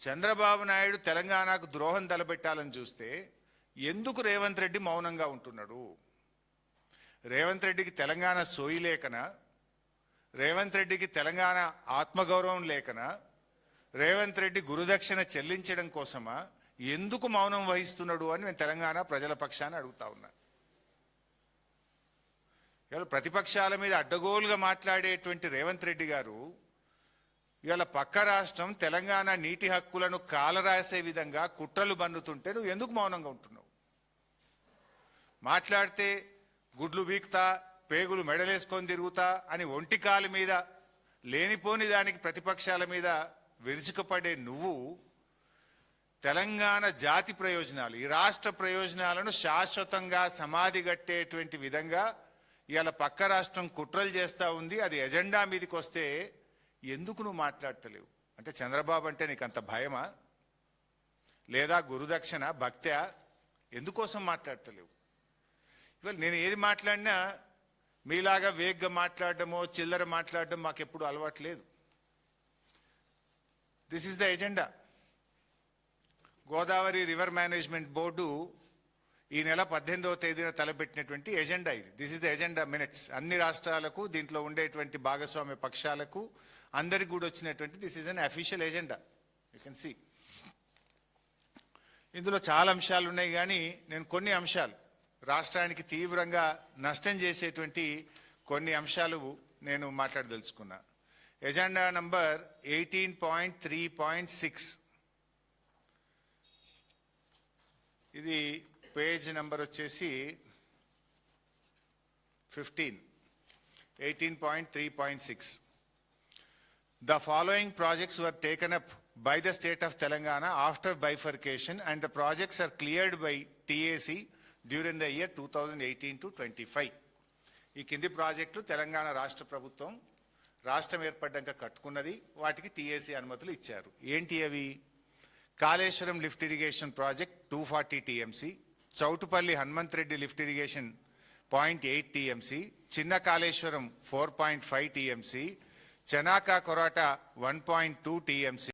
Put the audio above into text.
చంద్రబాబు నాయుడు తెలంగాణకు ద్రోహం తలపెట్టాలని చూస్తే ఎందుకు రేవంత్ రెడ్డి మౌనంగా ఉంటున్నాడు? రేవంత్ రెడ్డికి తెలంగాణ సోయి లేకన, రేవంత్ రెడ్డికి తెలంగాణ ఆత్మగౌరవం లేకన, రేవంత్ రెడ్డి గురుదక్షిణ చెల్లించడం కోసమా ఎందుకు మౌనం వహిస్తున్నాడు అని నేను తెలంగాణ ప్రజల పక్షాన అడుగుతా ఉన్నా. ఇవాళ ప్రతిపక్షాల మీద అడ్డగోలుగా మాట్లాడేటువంటి రేవంత్ రెడ్డి గారు ఇవాళ పక్క రాష్ట్రం తెలంగాణ నీటి హక్కులను కాలరాసే విధంగా కుట్రలు బన్నుతుంటే నువ్వు ఎందుకు మౌనంగా ఉంటున్నావు? మాట్లాడితే గుడ్లు వీక్తా, పేగులు మెడలేసుకొని తిరుగుతా అని ఒంటి కాలు మీద లేనిపోని దానికి ప్రతిపక్షాల మీద విరుచుకుపడే నువ్వు తెలంగాణ జాతి ప్రయోజనాలు, ఈ రాష్ట్ర ప్రయోజనాలను శాశ్వతంగా సమాధి కట్టేటువంటి విధంగా ఇవాళ పక్క రాష్ట్రం కుట్రలు చేస్తూ ఉంది. అది ఎజెండా మీదకి వస్తే ఎందుకు నువ్వు మాట్లాడతలేవు? అంటే చంద్రబాబు అంటే నీకు అంత భయమా, లేదా గురుదక్షిణ భక్త్యా? ఎందుకోసం మాట్లాడతలేవు? ఇవాళ నేను ఏది మాట్లాడినా మీలాగా వేగ్గా మాట్లాడడమో చిల్లర మాట్లాడడం మాకెప్పుడు అలవాటు లేదు. This is the agenda. Godavari river management board ఈ నెల 18వ తేదీన తలపెట్టినటువంటి ఎజెండా ఇది. This is the agenda minutes. అన్ని రాష్ట్రాలకు, దీంట్లో ఉండేటువంటి భాగస్వామ్య పక్షాలకు అందరికి కూడా వచ్చినటువంటి this is an official agenda. You can see ఇందులో చాలా అంశాలు ఉన్నాయి, కానీ నేను కొన్ని అంశాలు రాష్ట్రానికి తీవ్రంగా నష్టం చేసేటువంటి కొన్ని అంశాలు నేను మాట్లాడదలుచుకున్నా. ఎజెండా నంబర్ 18.3.6 ఇది పేజ్ నెంబర్ వచ్చేసి 15. 18.3.6. The following projects were taken up by the state of Telangana after bifurcation, and the projects are cleared by TAC during the year 2018 to 25. ఈ కింది ప్రాజెక్టు తెలంగాణ రాష్ట్ర ప్రభుత్వం రాష్ట్రం ఏర్పడ్డాక కట్టుకున్నది, వాటికి TAC అనుమతులు ఇచ్చారు. ఏంటి అవి? Kaleshwaram lift irrigation project 240 TMC, Choutupalli Hanumanth Reddy lift irrigation 0.8 TMC, చిన్న కాళేశ్వరం 4.5 TMC, చెనాకా కొరాట 1.2 TMC,